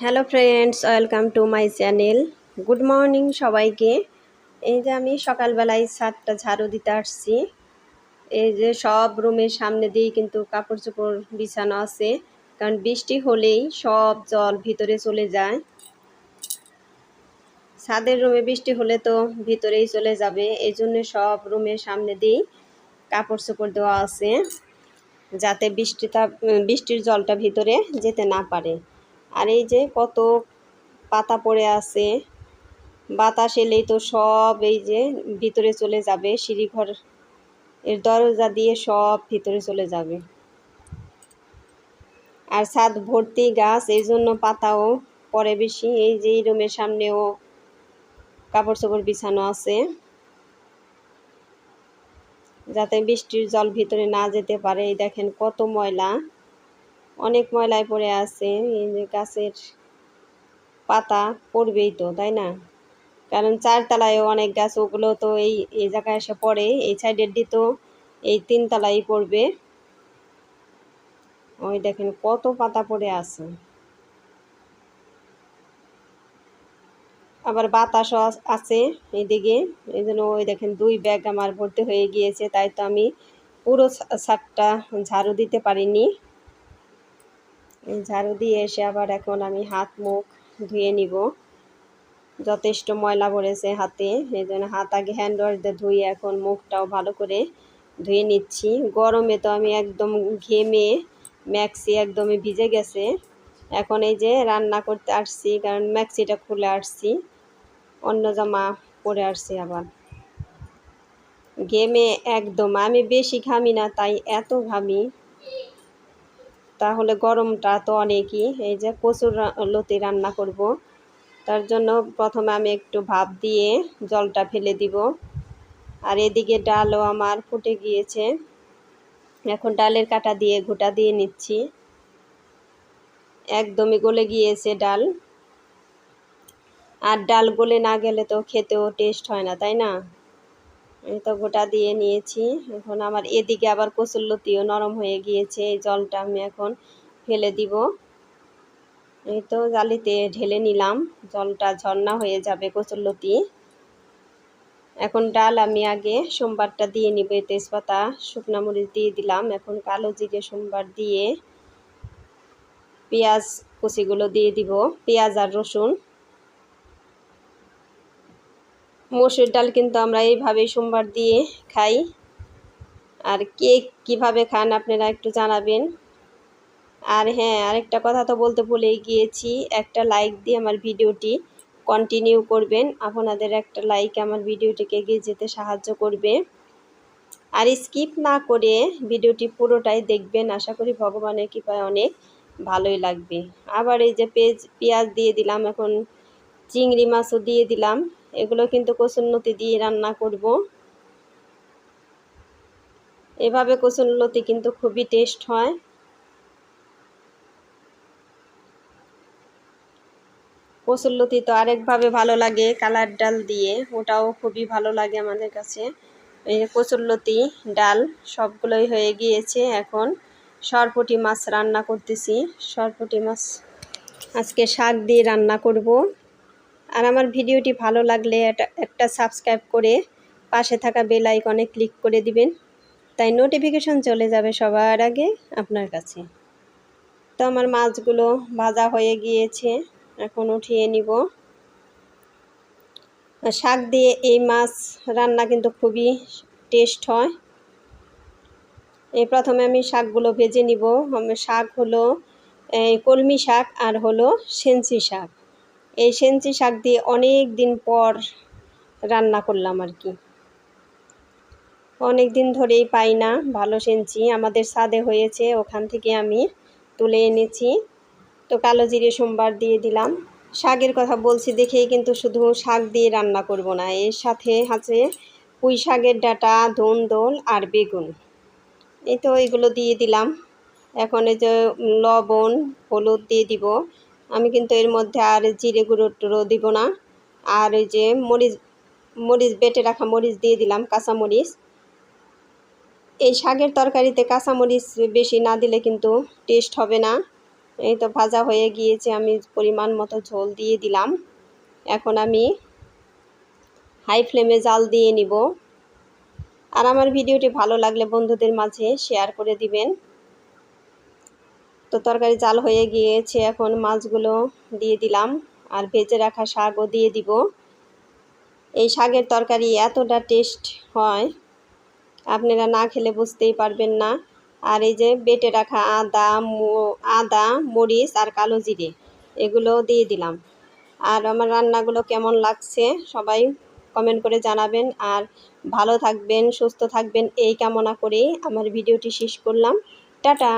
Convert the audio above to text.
Hello friends, welcome to my channel. Good morning সবাইকে। এই যে আমি সকালবেলায় ছাদটা ঝাড়ু দিতে আসছি। এই যে সব রুমের সামনে দিয়েই কিন্তু কাপড় চোপড় বিছানো আছে, কারণ বৃষ্টি হলেই সব জল ভিতরে চলে যায়। ছাদের রুমে বৃষ্টি হলে তো ভিতরেই চলে যাবে, এই জন্য সব রুমের সামনে দিয়েই কাপড় চোপড় দেওয়া আছে, যাতে বৃষ্টির জলটা ভিতরে যেতে না পারে। আর এই যে কত পাতা পড়ে আছে, বাতাস এলেই তো সব এই যে ভিতরে চলে যাবে, সিঁড়িঘর এর দরজা দিয়ে সব ভিতরে চলে যাবে। আর ছাদ ভর্তি গাছ, এই জন্য পাতাও পড়ে বেশি। এই যে এই রুমের সামনেও কাপড় চোপড় বিছানো আছে, যাতে বৃষ্টির জল ভিতরে না যেতে পারে। এই দেখেন কত ময়লা, অনেক ময়লায় পড়ে আছে। এই যে গাছের পাতা পড়বেই তো, তাই না? কারণ চারতলায়ও অনেক গাছ, ওগুলো তো এই জায়গায় এসে পড়ে। এই সাইডের দিয়ে তো এই তিনতলাই পড়বে। ওই দেখেন কত পাতা পড়ে আছে। আবার বাতাসও আছে এইদিকে, এই জন্য ওই দেখেন 2 ব্যাগ আমার ভর্তি হয়ে গিয়েছে। তাই তো আমি পুরো ছাদটা ঝাড়ু দিতে পারিনি। এই ঝাড়ু দিয়ে এসে আবার এখন আমি হাত মুখ ধুয়ে নিব। যথেষ্ট ময়লা পড়েছে হাতে, এই জন্য হাত আগে হ্যান্ড ওয়াশ দিয়ে ধুয়ে এখন মুখটাও ভালো করে ধুয়ে নিচ্ছি। গরমে তো আমি একদম ঘেমে ম্যাক্সি একদমই ভিজে গেছে। এখন এই যে রান্না করতে আসছি, কারণ ম্যাক্সিটা খুলে আসছি, অন্য জামা পরে আসছি। আবার ঘেমে একদম, আমি বেশি ঘামি না, তাই এত ঘামি। তাহলে গরমটা তো অনেকই। এই যে কচুর লতি রান্না করব, তার জন্য প্রথমে আমি একটু ভাপ দিয়ে জলটা ফেলে দিব। আর এদিকে ডালও আমার ফুটে গিয়েছে, এখন ডালের কাটা দিয়ে ঘুটা দিয়ে নিচ্ছি। একদমই গলে গিয়েছে ডাল, আর ডাল গলে না গেলে তো খেতেও টেস্ট হয় না, তাই না? এই তো গোটা দিয়ে নিয়েছি। এখন আমার এদিকে আবার কচুরলতিও নরম হয়ে গিয়েছে, এই জলটা আমি এখন ফেলে দিব। এই তো জালিতে ঢেলে নিলাম, জলটা ঝর্ণা হয়ে যাবে কচুরলতি। এখন ডাল আমি আগে সোমবারটা দিয়ে নিব। তেজপাতা শুকনো মরিচ দিয়ে দিলাম, এখন কালো জিরে সোমবার দিয়ে পেঁয়াজ কুচিগুলো দিয়ে দিব, পেঁয়াজ আর রসুন। মসুর ডাল কিন্তু আমরা এইভাবেই সোমবার দিয়ে খাই। আর কে কীভাবে খান আপনারা একটু জানাবেন। আর হ্যাঁ, আরেকটা কথা তো বলতে ভুলেই গিয়েছি, একটা লাইক দিয়ে আমার ভিডিওটি কন্টিনিউ করবেন। আপনাদের একটা লাইক আমার ভিডিওটিকে এগিয়ে যেতে সাহায্য করবে। আর স্কিপ না করে ভিডিওটি পুরোটাই দেখবেন, আশা করি ভগবানের কৃপায় অনেক ভালোই লাগবে। আবার এই যে পেঁয়াজ দিয়ে দিলাম, এখন চিংড়ি মাছও দিয়ে দিলাম। এগুলো কিন্তু কচুরলতি দিয়ে রান্না করব। এভাবে কচুরলতি কিন্তু খুবই টেস্ট হয়। কচুরলতি তো আরেকভাবে ভালো লাগে, কালার ডাল দিয়ে, ওটাও খুবই ভালো লাগে আমাদের কাছে। এই যে কচুরলতি ডাল সবগুলোই হয়ে গিয়েছে। এখন সরপুঁটি মাছ রান্না করতেছি। সরপুঁটি মাছ আজকে শাক দিয়ে রান্না করব। আর আমার ভিডিওটি ভালো লাগলে একটা সাবস্ক্রাইব করে পাশে থাকা বেল আইকনে ক্লিক করে দিবেন, তাই নোটিফিকেশন চলে যাবে সবার আগে আপনার কাছে। তো আমার মাছগুলো ভাজা হয়ে গিয়েছে, এখন উঠিয়ে নিব। শাক দিয়ে এই মাছ রান্না কিন্তু খুবই টেস্ট হয়। এই প্রথমে আমি শাকগুলো ভেজে নিব। শাক হলো কলমি শাক আর হলো সেঞ্চি শাক। এই সেঞ্চি শাক দিয়ে অনেক দিন পর রান্না করলাম আর কি। অনেক দিন ধরেই পাই না ভালো সেঞ্চি, আমাদের ছাদে হয়েছে, ওখান থেকে আমি তুলে এনেছি। তো কালো জিরে সোমবার দিয়ে দিলাম। শাকের কথা বলছি দেখেই কিন্তু শুধু শাক দিয়ে রান্না করব না, এর সাথে আছে পুঁই শাকের ডাঁটা, ধুন্দুল আর বেগুন। এই তো এইগুলো দিয়ে দিলাম। এখন এই যে লবণ হলুদ দিয়ে দিব। আমি কিন্তু এর মধ্যে আর জিরে গুঁড়ো দিব না। আর ওই যে মরিচ বেটে রাখা মরিচ দিয়ে দিলাম, কাঁচামরিচ। এই শাকের তরকারিতে কাঁচামরিচ বেশি না দিলে কিন্তু টেস্ট হবে না, এই তো ভাজা হয়ে গিয়েছে, আমি পরিমাণ মতো ঝোল দিয়ে দিলাম। এখন আমি হাই ফ্লেমে জাল দিয়ে নিব। আর আমার ভিডিওটি ভালো লাগলে বন্ধুদের মাঝে শেয়ার করে দিবেন। তো তরকারি জাল হয়ে গিয়েছে, এখন মাছগুলো দিয়ে দিলাম আর ভেজে রাখা শাকও দিয়ে দিব। এই শাকের তরকারি এতটা টেস্ট হয়, আপনারা না খেলে বুঝতেই পারবেন না। আর এই যে বেটে রাখা আদা মরিচ আর কালো জিরে এগুলোও দিয়ে দিলাম। আর আমার রান্নাগুলো কেমন লাগছে সবাই কমেন্ট করে জানাবেন। আর ভালো থাকবেন, সুস্থ থাকবেন এই কামনা করেই আমার ভিডিওটি শেষ করলাম। টাটা।